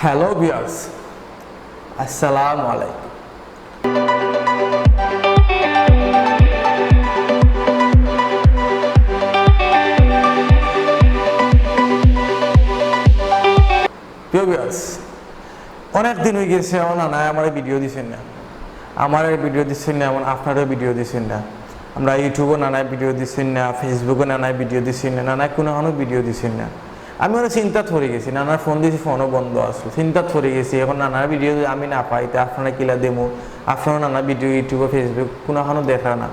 Hello viewers, আসসালামু আলাইকুম। প্রিয় ভিউয়ার্স, অনেক দিন হয়ে গেছে এমন না আমার ভিডিও দিচ্ছেন না, আমার ভিডিও দিচ্ছেন না, এমন আপনারও ভিডিও দিচ্ছেন না। আমরা ইউটিউবও নানায় ভিডিও দিচ্ছেন না, ফেসবুকে নানায় ভিডিও দিচ্ছেন না, নানায় কোনো ভিডিও দিচ্ছেন না। আমি ওরা চিন্তা ধরে গেছি, নানার ফোন দিয়েছি, ফোনও বন্ধ আসলো, চিন্তা ধরে গেছি। এখন নানার ভিডিও আমি না পাই, তা আপনারা কিলা দেবো, আপনারা নানা ভিডিও ইউটিউবে ফেসবুক কোনো দেখা না।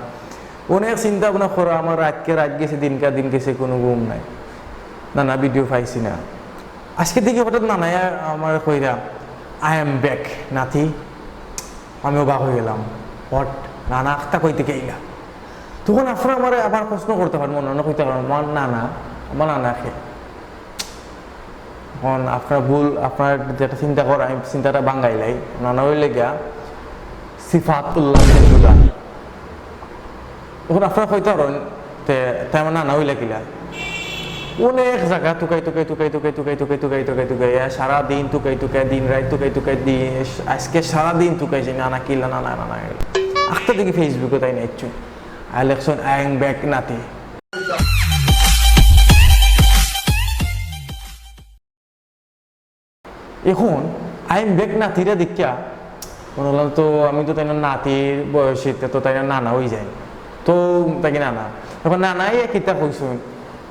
অনেক চিন্তা ভাবনা করো, আমার রাত গেছে, দিন গেছে, কোনো ঘুম নাই, নানা ভিডিও পাইছি না। আজকে দিকে হঠাৎ নানায় আমার কইরা আই এম ব্যাক নাতি, আমিও বাক হয়ে গেলাম। হট নানা আখতা কইতে গেইলা, তখন আপনারা আমার আবার প্রশ্ন করতে পারেন, মনে কইতে পারেন আমার নানাকে। এখন আপনার ভুল, আপনার যেটা চিন্তা করেন, আমি চিন্তাটা বাঙ্গাইলাই। নানা হইলে গিয়া সিফাতুল্লাহ খুদা। তখন আপনারা কইতে পারেন তাই আমার নানা হইলে কিলা, অনেক জায়গা টুকাই সারাদিন দিন রাত টুকাই দিয়ে আজকে সারাদিন টুকাইছি নানা কিলা নানা আখটা দেখি ফেসবুকে তাই না ইচ্ছু ইলেকশন আইং ব্যাক নাতি। এখন আইম ব্যাক নাতিরা দেখিয়া মনে হলাম, তো আমি তো তাই না নাতির বয়সে তো তাই না নানা হয়ে যায়, তো তাকে নানা এখন নানাই কিতা কইসুন,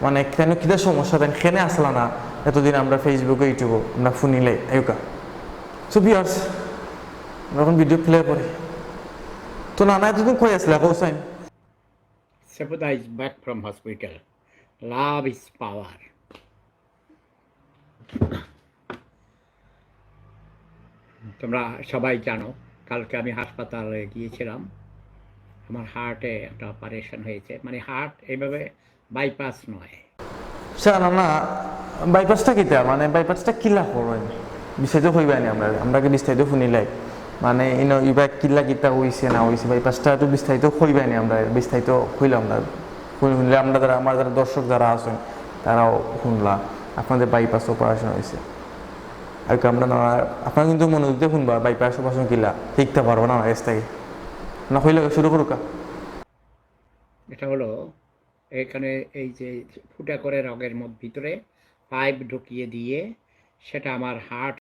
মানে কেন কিতা সমস্যা তাই খেনে আসলা না এতদিন আমরা ফেসবুকে ইউটিউবে আমরা শুনিলে একা। সো ভিউয়ার্স, আমরা এখন ভিডিও প্লে করি। তো নানা এতদিন কই আসলা কৌসাইন? Sapudha is back from hospital. Love is power. তোমরা সবাই জানো, কালকে আমি হাসপাতালে গিয়েছিলাম। আমার হার্টে একটা অপারেশন হয়েছে, মানে হার্ট এইভাবে বাইপাস নয়। স্যার না বাইপাসটা কিতা, মানে বাইপাসটা কিলা করবেন বিস্তারিত হইবানি আমরা কি বিস্তারিত শুনিলাই, মানে ইবা কিলা কিতা হইছে না হইছে বাইপাসটা একটু বিস্তারিত হইবানি, আমরা বিস্তারিত হইলাম না শুনলে আমরা যারা আমার যারা দর্শক যারা আছেন তারাও শুনলা আপনাদের বাইপাস অপারেশন হয়েছে। আর আমরা না আপনারা কিন্তু মনে দিতে শুনবা বাইপাস অপারেশন কিলা শিখতে পারবো না এস থেকে না হইলে শুরু করুকা। এটা হলো এখানে এই যে ফুটা করে রগের ভিতরে পাইপ ঢুকিয়ে দিয়ে সেটা আমার হার্ট।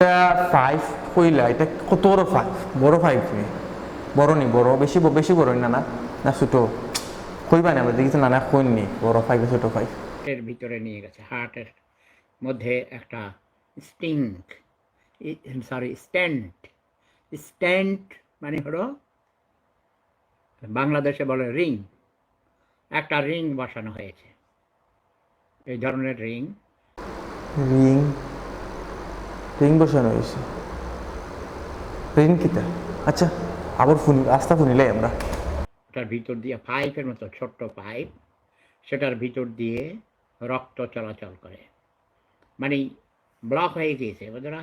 ফাইভ কইলা, এটা কত বড় ফাইভ? বড় ফাইভ নি, বড় নি, বড় বেশি বড় না না ছোট কইবা না, আমরা দেখিছি নানা কইনি বড় ফাইভ ছোট ফাইভ এর ভিতরে নিয়ে গেছে। হার্টের মধ্যে একটা স্ট্যান্ড মানে হলো বাংলাদেশে বলে রিং, একটা রিং বসানো হয়েছে। এই ধরনের রিং বসানো হয়েছে। রিং কিতা? আচ্ছা আবার আস্তা শুনিলাই আমরা। ওটার ভিতর দিয়ে পাইপের মতো ছোট্ট পাইপ, সেটার ভিতর দিয়ে রক্ত চলাচল করে, মানে ব্লক হয়ে গিয়েছে। বুঝলো,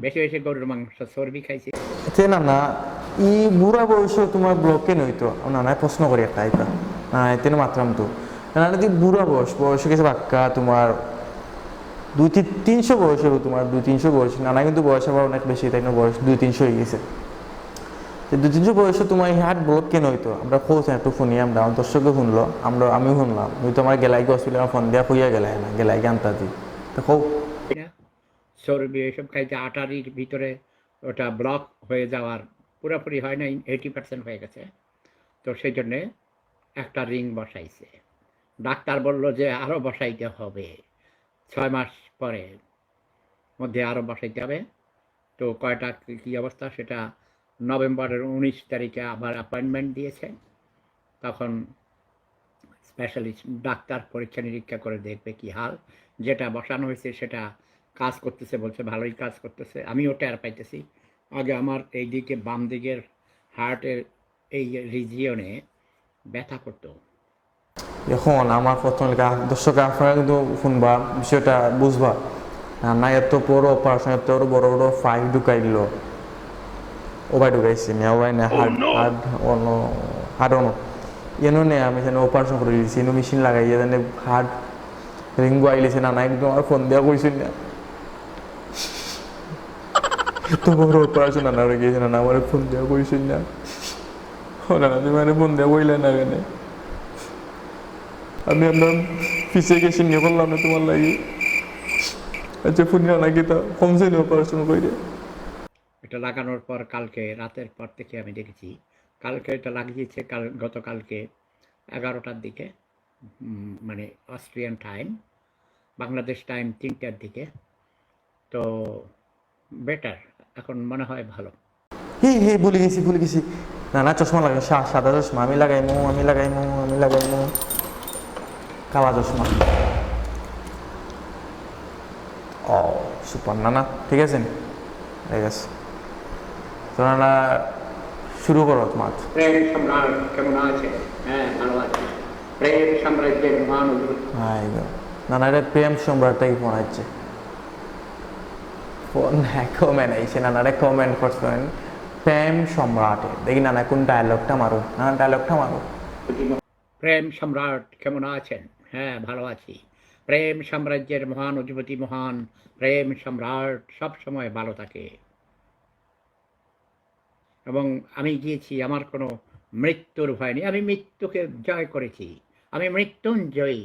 বেশি গরুর মাংস চর্বি খাইছে না ই বুড়া বয়সে তোমার ব্লকে নইতো না না প্রশ্ন করি একটা এটা না এতে মাত্রাম তো না যদি বুড়া বয়স গেছে বাক্কা তোমার 200-300 বয়স হলো, তোমার 200-300 বয়স নানা কিন্তু বয়স আবার অনেক বেশি, তাই না বয়স 200-300 হয়ে গেছে। 200-300 বয়সে তোমার হার্ট ব্লক কেন হইতো আমরা খোঁজ একটু শুনি, আমরা দর্শকে শুনলো, আমিও শুনলাম, হয়তো আমার গেলাইকে হসপিটালে ফোন দেওয়া হইয়া গেলাই না গেলাইকে আনতা দি দেখো চর্বি এসব খাইতে আটারির ভিতরে ওটা ব্লক হয়ে যাওয়ার পুরোপুরি হয় না, 80% হয়ে গেছে। তো সেই জন্যে একটা রিং বসাইছে। ডাক্তার বলল যে আরও বসাইতে হবে, 6 মাস পরে মধ্যে আরও বসাইতে হবে। তো কয়টা কী অবস্থা সেটা নভেম্বরের 19 তারিখে আবার অ্যাপয়েন্টমেন্ট দিয়েছে। তখন স্পেশালিস্ট ডাক্তার পরীক্ষা নিরীক্ষা করে দেখবে কি হাল। যেটা বসানো হয়েছে সেটা কাজ করতেছে বলছে, ভালোই কাজ করতেছে, আমিও টের পাইতেছি। আগে আমার এই দিকে বাম দিকের হার্টের এই রিজিয়নে ব্যথা করতো। এখন আমার প্রথম দর্শক আপনারা কিন্তু শুনবা বিষয়টা বুঝবা না, এত বড় অপারেশন, এত বড় ফাইভ ঢুকাই দিল, ওবাই ঢুকাইছি ওবাই না হার্ট এনো নে আমি যেন অপারেশন করে দিয়েছি, এনো মেশিন লাগাই যেন হার্ট রিং আইলেছে না একদম আমার ফোন দেওয়া কইছেন না এত বড় অপারেশন নানারে গিয়েছে নানা আমার ফোন দেওয়া বইছেন না ও নানা তুমি মানে ফোন দেওয়া বইলে না কেন আমি আপনার পিছিয়ে গেছি নিয়ে করলাম না তোমার লাগি আচ্ছা ফোন নাকি তা কমছে না অপারেশন করে এটা লাগানোর পর কালকে রাতের পর থেকে আমি দেখেছি, কালকে এটা লাগিয়েছে গতকালকে 11টার দিকে, মানে অস্ট্রিয়ান টাইম, বাংলাদেশ টাইম 3টার দিকে। তো বেটার, এখন মনে হয় ভালো। হে ভুলে গেছি নানা চশমা লাগাই সাদা চশমা আমি লাগাইমু কালা চশমা ও সুপার নানা ঠিক আছে ঠিক আছে তো নানা শুরু করো তোমার প্রেম সম্রাট কেমন আছে? হ্যাঁ, ভালো আছে। প্রেম সাম্রাজ্যের মহান নানা এটা প্রেম সম্রাটটাই ফোন আছে ফোন কমেন্ট আইছে নানারে কমেন্ট করছেন প্রেম সম্রাটে দেখি নানা কোন ডায়লগটা মারো নানা ডায়লগটা মারো প্রেম সম্রাট কেমন আছেন? হ্যাঁ, ভালো আছি। প্রেম সাম্রাজ্যের মহান অধিপতি মহান প্রেম সম্রাট সব সময় ভালো থাকে। এবং আমি গিয়েছি, আমার কোনো মৃত্যুর ভয় নেই, আমি মৃত্যুকে জয় করেছি, আমি মৃত্যুঞ্জয়ী।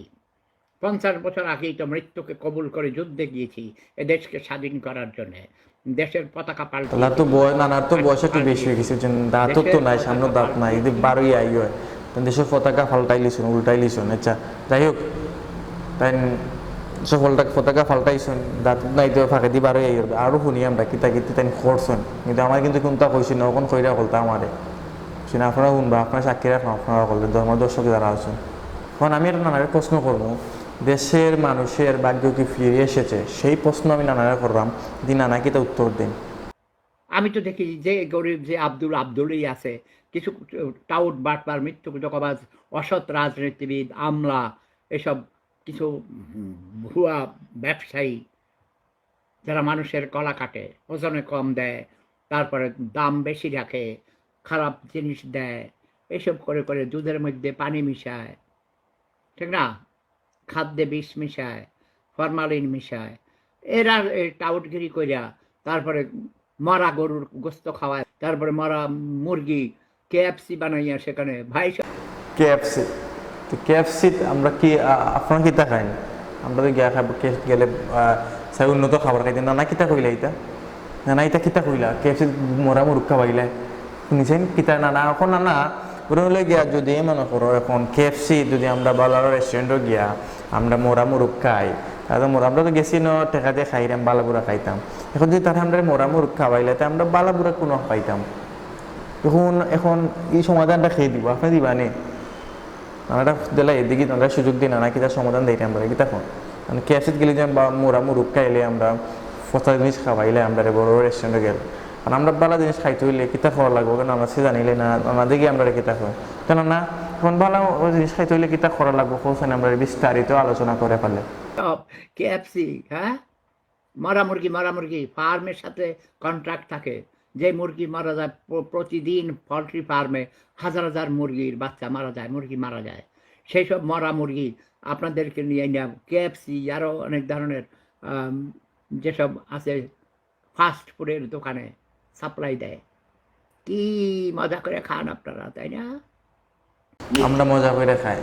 50 বছর আগেই তো মৃত্যুকে কবুল করে যুদ্ধে গিয়েছি এ দেশকে স্বাধীন করার জন্য। দেশের পতাকা তাহলে তো বয় নানার তো বয়স একটু বেশি হয়ে পাল্টিয়েছি। গেছে দাঁত তো নাই সামনে দাঁত নাই যদি বারোই আই হয় দেশের পতাকা ফাল্টাই লিছুন উল্টাই লিছুন আচ্ছা যাই হোক তাই সকলটা পতাকা ফাল্টাইছুন দাঁত নাই তো ফাঁকে দি বারোই আই হবে আরও শুনি আমরা কিতা কিতা তাই করছেন কিন্তু আমার কিন্তু কোনটা কইছি না ওখান কইরা বলতা আমারে শুনে আপনারা শুনবা আপনারা সাক্ষী রাখুন আপনারা করলে আমার দর্শক যারা আছেন এখন আমি একটা নানারে প্রশ্ন করবো দেশের মানুষের ভাগ্য কি ফিরে এসেছে সেই প্রশ্ন আমি নানারে করলাম দি নানা কিতা উত্তর দিন আমি তো দেখি যে গরিব যে আব্দুলই আছে, কিছু টাউট বাটপার মৃত্যুকবাজ অসৎ রাজনীতিবিদ আমলা এসব কিছু ভুয়া ব্যবসায়ী যারা মানুষের গলা কাটে, ওজনে কম দেয়, তারপরে দাম বেশি রাখে, খারাপ জিনিস দেয়, এসব করে করে দুধের মধ্যে পানি মিশায়, ঠিক না, খাদ্যে বিষ মিশায়, ফরমালিন মিশায়, এরা এই টাউটগিরি কইরা তারপরে মরা গরুর গোস্ত খাওয়ায়, তারপরে মরা মুরগি কেএফসি বানাইয়া সেখানে ভাই কেএফসি তো কেএফসি আমরা কি আপনারা কিতা খাইন আমরা তো গিয়া খাবো গেলে সাই উন্নত খাবার খাইতে নানা কিতা কইলা ইতা নানা ইতা কিতা কইলা কেএফসি মরা মুরুখ খাওয়াইলে শুনিছেন কিতা নানা এখন নানা ওরা হলে গিয়া যদি মনে করো এখন কেএফসি যদি আমরা বালার রেস্টুরেন্টও গিয়া আমরা মোরা মুরুখ খাই তাহলে মোরা আমরা তো গেছি ন টেকা দিয়ে খাইলাম বালাবুড়া খাইতাম এখন যদি তারা আমরা মোরা মুরুখ খাওয়াইলে তো আমরা বালাবুড়া কোনো পাইতাম এখন এই সমাধানটা খেয়ে দিব আপনি দিবানি নানাটা দিলে এদিকে নানা সুযোগ দিই নানা কিতা সমাধান দিইতাম আমরা কি তখন মানে ক্যাফেট গেলে যে মোরা মুরুখ খাইলে আমরা ফসা জিনিস খাওয়াইলে আমরা বড় রেস্টুরেন্টে গেলে আর আমরা ভালো জিনিস খাইতে হইলে কিতা খাওয়া লাগবো কেন আমরা সে জানিলে না আমাদেরকে আমরা কিতা খাই কেন না এখন ভালো জিনিস খাইতে হইলে কিতা করা লাগবো কোথায় আমরা বিস্তারিত আলোচনা করে ফেলে কেএফসি, হ্যাঁ, মরা মুরগি ফার্মের সাথে কন্ট্রাক্ট থাকে, যে মুরগি মারা যায় প্রতিদিন পোলট্রি ফার্মে হাজার হাজার মুরগির বাচ্চা মারা যায়, মুরগি মারা যায়, সেই সব মরা মুরগি আপনাদেরকে নিয়ে নিয়ে কেএফসি আরও অনেক ধরনের যেসব আছে ফাস্ট ফুডের দোকানে সাপ্লাই দেয়। কি মজা করে খান আপনারা, তাই না? আমরা মজা করে খাই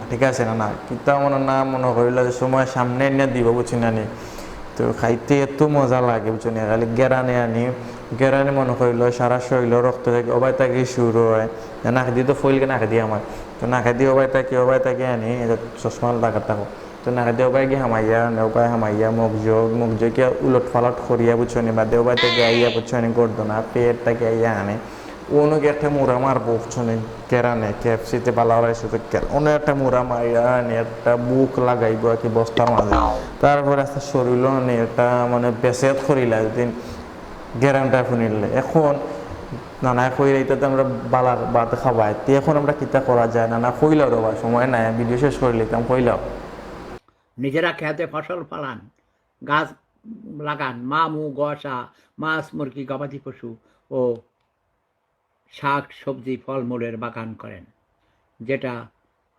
ঠিক আছে না কিতা মনে না মনে করিল যে সময় সামনে এনে দিব বুঝছি না নি তো খাইতে এত মজা লাগে বুঝছি না খালি গেরানে আনি গেরানে মনে করিল সারা শরীর রক্ত থাকে অবাই তাকে শুরু হয় নাকে দিয়ে তো ফইলকে নাকে দিয়ে আমার তো নাকে দিয়ে অবাই তাকে আনি চশমা লাগার থাকো তো নাকে দিয়ে অবাই গিয়ে হামাইয়া মুখ কে উলট ফালট করিয়া বুঝছো নি বা দেওবাই থেকে আইয়া বুঝছো নি করতো না পেট তাকে আইয়া আনে অনেক একটা মুড়া মারবো বুঝছনি কেরানে কেএফসিতে বালাওয়ার সাথে অনেক একটা মুড়া মারিয়া একটা বুক লাগাইব আর কি বস্তার মাঝে তারপরে একটা শরীর এটা মানে বেসেত করিলা একদিন গ্যারান্টা শুনিলে এখন নানা কইলে এটাতে আমরা বালার বাদ খাবাই তে এখন আমরা কিতা করা যায় নানা কইলাও রবা সময় নাই ভিডিও শেষ করে লিতাম কইলাও নিজেরা খেতে ফসল ফলান, গাছ লাগান, মু গসা, মাছ মুরগি গবাদি পশু ও শাক সবজি ফলমূলের বাগান করেন, যেটা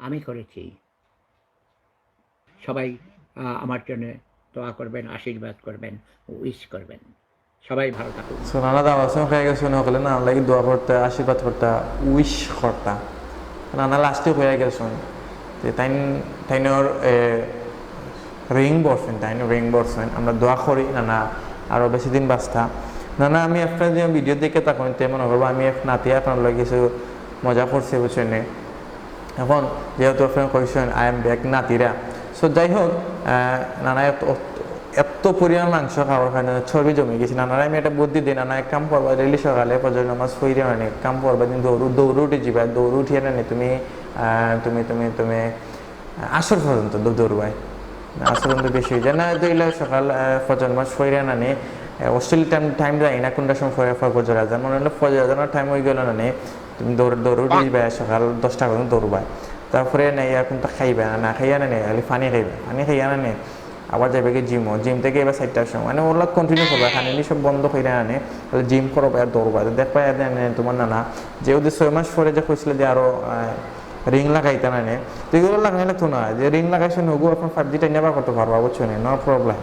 আমি করেছি। সবাই আমার জন্য দোয়া করবেন, আশীর্বাদ করবেন, উইশ করবেন। সবাই ভালো থাকুন। সো নানা দাওয়ার সময় খাই গেছে হলে নানা লাগি দোয়া করতে আশীর্বাদ করতে উইশ করতা নানা লাস্টে হয়ে গেছেন যে তাইনর রিং বসেন রিং বসেন আমরা দোয়া করি নানা আরও বেশি দিন বাঁচতা নানা আমি আপনার যে ভিডিও দেখে তখন তেমন করবো আমি নাতি আপনার লাগে কিছু মজা করছি বুঝছেন এখন যেহেতু আপনার কইছেন আই এম ব্যাক নাতিরা সো যাই হোক নানা এত পরিমাণ মাংস খাওয়ার কারণে চর্বি জমে গেছে নানারা আমি একটা বুদ্ধি দিই নানা এক কাম করবা ডেলি সকালে ফজর নামাজ পড়ে মানে কাম করবা দিন দৌড় উঠে যাবা দৌড় উঠিয়ে না তুমি তুমি তুমি তুমি আসর পর্যন্ত দৌড়বাই আসর পর্যন্ত বেশি হয়ে যায় না দইলে সকাল ফজর নামাজ পড়ে না নে অস্ট্রেলিয়া টাইম যায় না কোনটা সময় ফজর আজান মনে হলো ফজর আজানের টাইম হয়ে গেল না নে তুমি দৌড় উঠে যাবা সকাল 10টা পর্যন্ত দৌড়বাই তারপরে নেই এখন তো খাইবে না খাইয়া না নেই খালি পানি খাইবে পানি খাইয়া না নেই আবার যাবে কি জিম থেকে এবার 4টার সময় মানে ওগুলো কন্টিনিউ করবে খানি সব বন্ধ করে আনে তাহলে জিম করবো আর দৌড়বা দেখবা তোমার নানা যেহেতু 6 মাস পরে যে কইছিল যে আরো রিং লাগাইতে না নে তো এগুলো লাগাইলে তো না যে রিং লাগাইছে নগু আপনার 5G টা নেবার করতে পারবা বুঝছো নো প্রবলেম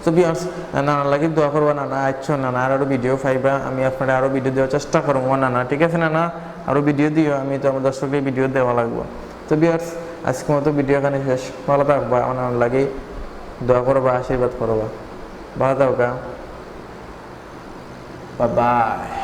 সো বিয়ার্স নানা লাগি দোয়া করবো নানা আচ্ছা নানা আরও ভিডিও পাইবা আমি আপনারা আরও ভিডিও দেওয়ার চেষ্টা করবো নানা ঠিক আছে নানা আরও ভিডিও দিও আমি তো আমার দর্শকদের ভিডিও দেওয়া লাগবো তো বিয়ার্স আজকে মতো ভিডিও এখানে শেষ ভালো থাকবা আমার লাগে দোয়া করবা আশীর্বাদ করবা ভালো থাকবা বাই বাই